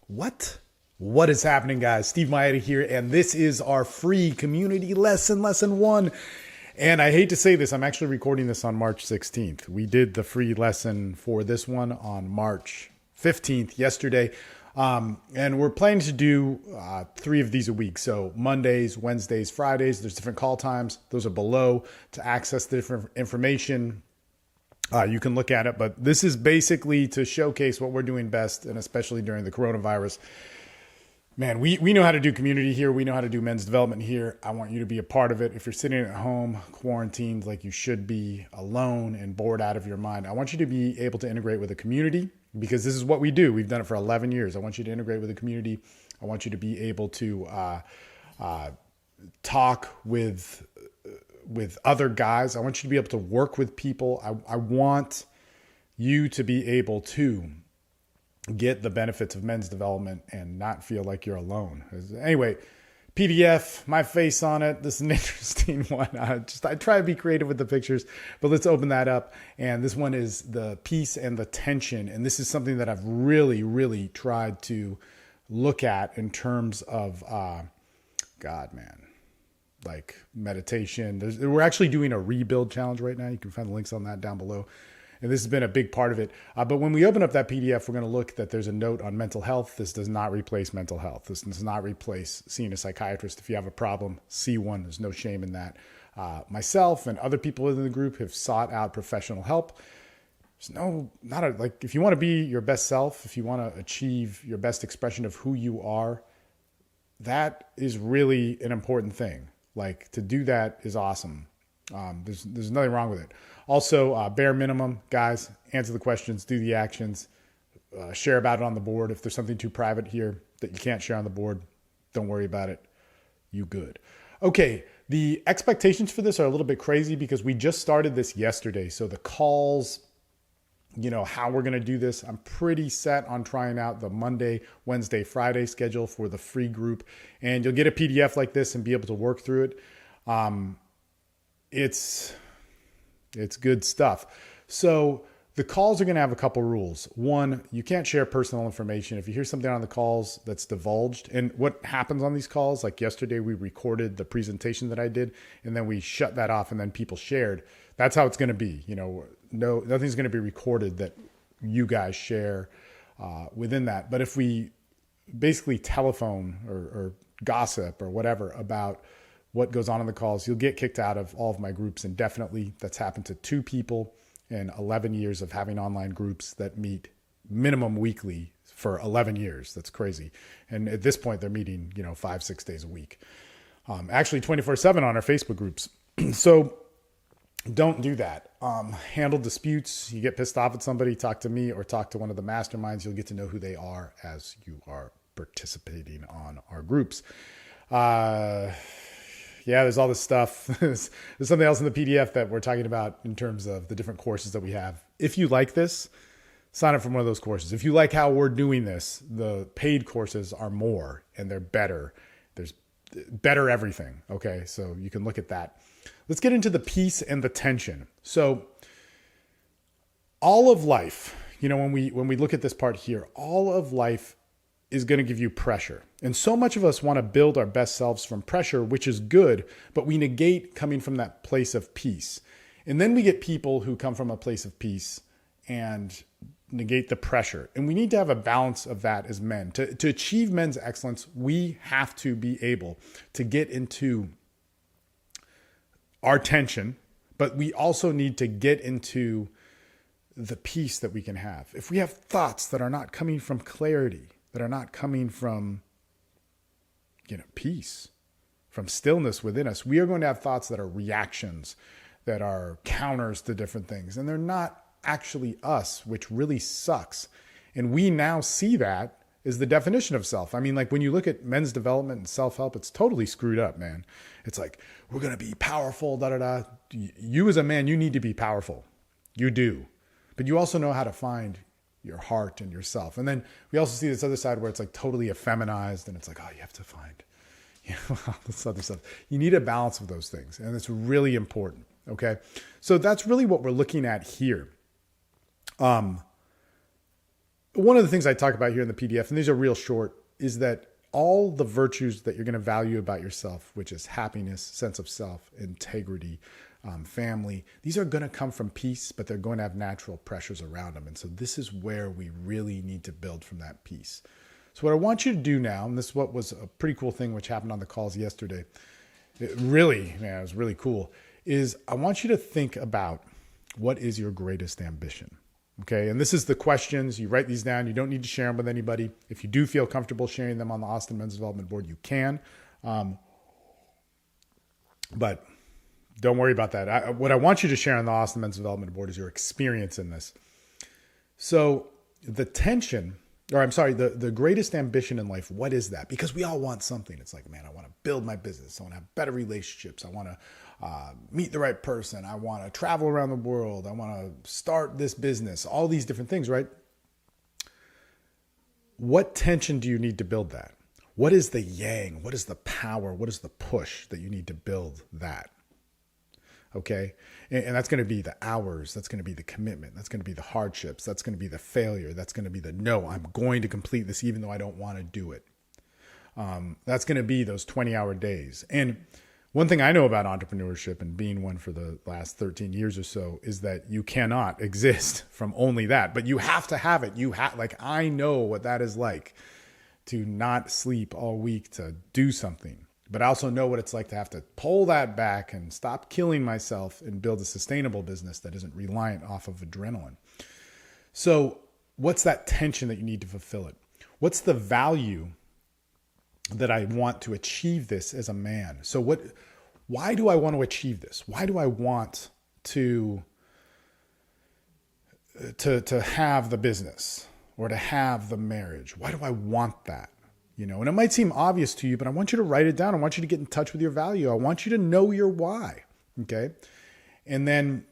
What is happening, guys? Steve Mayeda here, and this is our free community lesson one. And I hate to say this, I'm actually recording this on March 16th. We did the free lesson for this one on March 15th, yesterday. And we're planning to do 3 of these a week. So Mondays, Wednesdays, Fridays, there's different call times. Those are below to access the different information. You can look at it, but this is basically to showcase what we're doing best, and especially during the coronavirus. Man, we know how to do community here. We know how to do men's development here. I want you to be a part of it. If you're sitting at home, quarantined like you should be, alone and bored out of your mind, I want you to be able to integrate with a community, because this is what we do. We've done it for 11 years. I want you to integrate with a community. I want you to be able to talk with other guys. I want you to be able to work with people. I want you to be able to get the benefits of men's development and not feel like you're alone. Anyway, PDF, my face on it. This is an interesting one. I try to be creative with the pictures, but let's open that up. And this one is the peace and the tension. And this is something that I've really tried to look at in terms of, like meditation. We're actually doing a rebuild challenge right now. You can find the links on that down below. And this has been a big part of it. But when we open up that PDF, we're going to look that there's a note on mental health. This does not replace mental health. This does not replace seeing a psychiatrist. If you have a problem, see one. There's no shame in that. Myself and other people within the group have sought out professional help. There's if you want to be your best self, if you want to achieve your best expression of who you are, that is really an important thing. Like, to do that is awesome. There's nothing wrong with it. Also, bare minimum, guys, answer the questions, do the actions, share about it on the board. If there's something too private here that you can't share on the board, don't worry about it. You good. Okay, the expectations for this are a little bit crazy because we just started this yesterday. So the calls, how we're going to do this, I'm pretty set on trying out the Monday, Wednesday, Friday schedule for the free group. And you'll get a PDF like this and be able to work through it. It's good stuff. So the calls are going to have a couple rules. One, you can't share personal information. If you hear something on the calls that's divulged, and what happens on these calls, like yesterday, we recorded the presentation that I did, and then we shut that off, and then people shared. That's how it's going to be. Nothing's going to be recorded that you guys share within that. But if we basically telephone or gossip or whatever about what goes on in the calls, you'll get kicked out of all of my groups indefinitely. That's happened to 2 people in 11 years of having online groups that meet minimum weekly for 11 years. That's crazy. And at this point, they're meeting, 5-6 days a week. Actually 24/7 on our Facebook groups. So don't do that. Handle disputes. You get pissed off at somebody, talk to me or talk to one of the masterminds. You'll get to know who they are as you are participating on our groups. Yeah, there's all this stuff. There's something else in the PDF that we're talking about in terms of the different courses that we have. If you like this, sign up for one of those courses. If you like how we're doing this, the paid courses are more and they're better. There's better everything. Okay, so you can look at that. Let's get into the peace and the tension. So all of life, when we look at this part here, all of life is going to give you pressure. And so much of us want to build our best selves from pressure, which is good, but we negate coming from that place of peace. And then we get people who come from a place of peace and negate the pressure. And we need to have a balance of that as men. To achieve men's excellence, we have to be able to get into our tension, but we also need to get into the peace that we can have. If we have thoughts that are not coming from clarity, that are not coming from, peace, from stillness within us, we are going to have thoughts that are reactions, that are counters to different things. And they're not actually us, which really sucks. And we now see that as the definition of self. I mean, like when you look at men's development and self-help, it's totally screwed up, man. It's like, we're going to be powerful, You as a man, you need to be powerful. You do. But you also know how to find your heart and yourself. And then we also see this other side where it's like totally effeminized and it's like, you have to find, this other stuff. You need a balance of those things. And it's really important. Okay. So that's really what we're looking at here. one of the things I talk about here in the PDF, and these are real short, is that all the virtues that you're going to value about yourself, which is happiness, sense of self, integrity, family, these are going to come from peace, but they're going to have natural pressures around them. And so this is where we really need to build from that peace. So what I want you to do now, and this is what was a pretty cool thing which happened on the calls yesterday, it was really cool, is I want you to think about what is your greatest ambition. Okay, and this is the questions. You write these down. You don't need to share them with anybody. If you do feel comfortable sharing them on the Austin Men's Development Board, you can. But don't worry about that. What I want you to share on the Austin Men's Development Board is your experience in this. So the greatest ambition in life, what is that? Because we all want something. It's like, man, I want to build my business. I want to have better relationships. I want to meet the right person. I want to travel around the world. I want to start this business, all these different things, right? What tension do you need to build that? What is the yang? What is the power? What is the push that you need to build that? Okay. And that's going to be the hours. That's going to be the commitment. That's going to be the hardships. That's going to be the failure. That's going to be the, no, I'm going to complete this even though I don't want to do it. That's going to be those 20-hour days. And one thing I know about entrepreneurship and being one for the last 13 years or so is that you cannot exist from only that, but you have to have it. I know what that is like to not sleep all week to do something. But I also know what it's like to have to pull that back and stop killing myself and build a sustainable business that isn't reliant off of adrenaline. So what's that tension that you need to fulfill it? What's the value that I want to achieve this as a man? So why do I want to achieve this? Why do I want to have the business or to have the marriage? Why do I want that? And it might seem obvious to you, but I want you to write it down. I want you to get in touch with your value. I want you to know your why. Okay. And then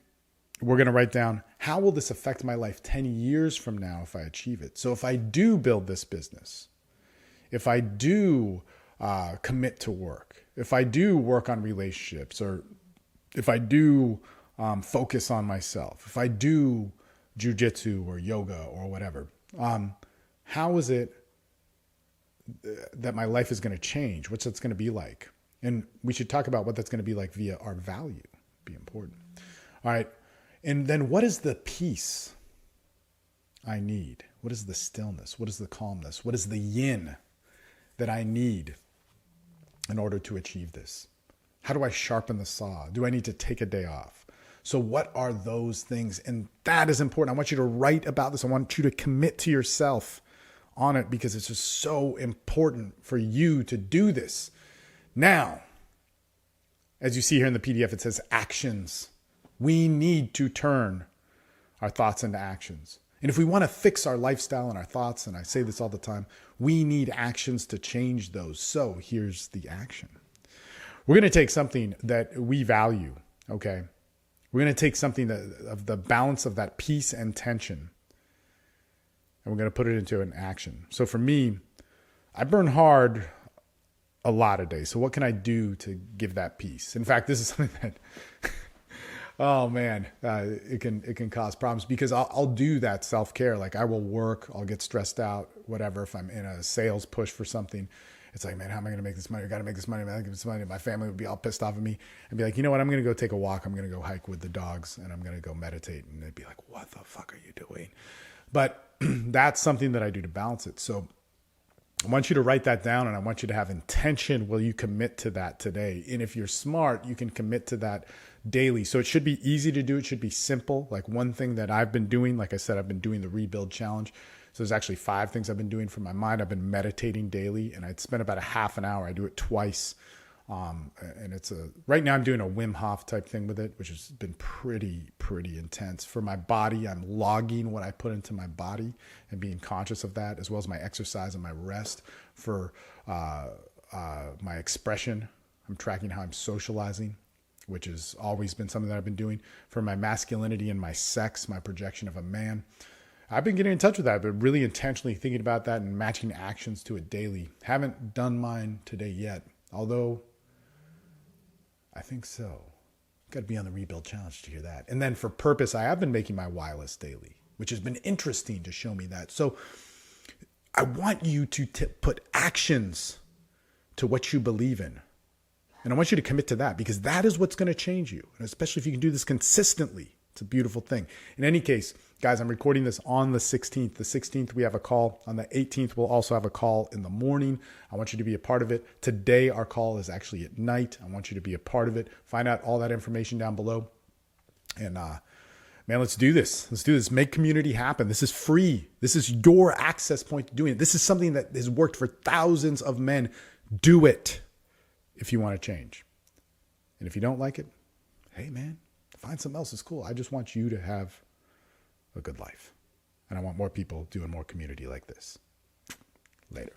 we're going to write down, how will this affect my life 10 years from now if I achieve it? So if I do build this business, if I do commit to work, if I do work on relationships, or if I do focus on myself, if I do jujitsu or yoga or whatever, how is it that my life is going to change? What's that's going to be like? And we should talk about what that's going to be like via our value. Be important. All right. And then what is the peace I need? What is the stillness? What is the calmness? What is the yin that I need in order to achieve this? How do I sharpen the saw? Do I need to take a day off? So what are those things? And that is important. I want you to write about this. I want you to commit to yourself on it because it's just so important for you to do this. Now, as you see here in the PDF, it says actions. We need to turn our thoughts into actions. And if we want to fix our lifestyle and our thoughts, and I say this all the time, we need actions to change those. So here's the action. We're going to take something that we value, okay? We're going to take something of the balance of that peace and tension, and we're going to put it into an action. So for me, I burn hard a lot of days. So what can I do to give that peace? In fact, this is something that, oh man, it can cause problems because I'll do that self-care. Like I will work, I'll get stressed out, whatever. If I'm in a sales push for something, it's like, man, how am I going to make this money? I got to make this money. Man, I got to give this money. My family would be all pissed off at me and be like, you know what? I'm going to go take a walk. I'm going to go hike with the dogs and I'm going to go meditate. And they'd be like, what the fuck are you doing? But that's something that I do to balance it. So I want you to write that down and I want you to have intention. Will you commit to that today? And if you're smart, you can commit to that daily. So it should be easy to do. It should be simple. Like one thing that I've been doing, like I said, I've been doing the Rebuild Challenge. So there's actually 5 things I've been doing for my mind. I've been meditating daily and I'd spend about a half an hour. I do it twice. And it's right now I'm doing a Wim Hof type thing with it, which has been pretty intense for my body. I'm logging what I put into my body and being conscious of that, as well as my exercise and my rest. For my expression, I'm tracking how I'm socializing, which has always been something that I've been doing. For my masculinity and my sex, my projection of a man, I've been getting in touch with that, but really intentionally thinking about that and matching actions to it daily. Haven't done mine today yet, although I think so. Got to be on the Rebuild Challenge to hear that. And then for purpose, I have been making my why list daily. which has been interesting to show me that. So I want you to put actions to what you believe in. And I want you to commit to that, because that is what's going to change you. And especially if you can do this consistently, it's a beautiful thing. In any case, guys, I'm recording this on the 16th. The 16th, we have a call. On the 18th, we'll also have a call in the morning. I want you to be a part of it. Today, our call is actually at night. I want you to be a part of it. Find out all that information down below. And man, let's do this. Let's do this. Make community happen. This is free. This is your access point to doing it. This is something that has worked for thousands of men. Do it if you want to change. And if you don't like it, hey, man, find something else. It's cool. I just want you to have a good life. And I want more people doing more community like this. Later.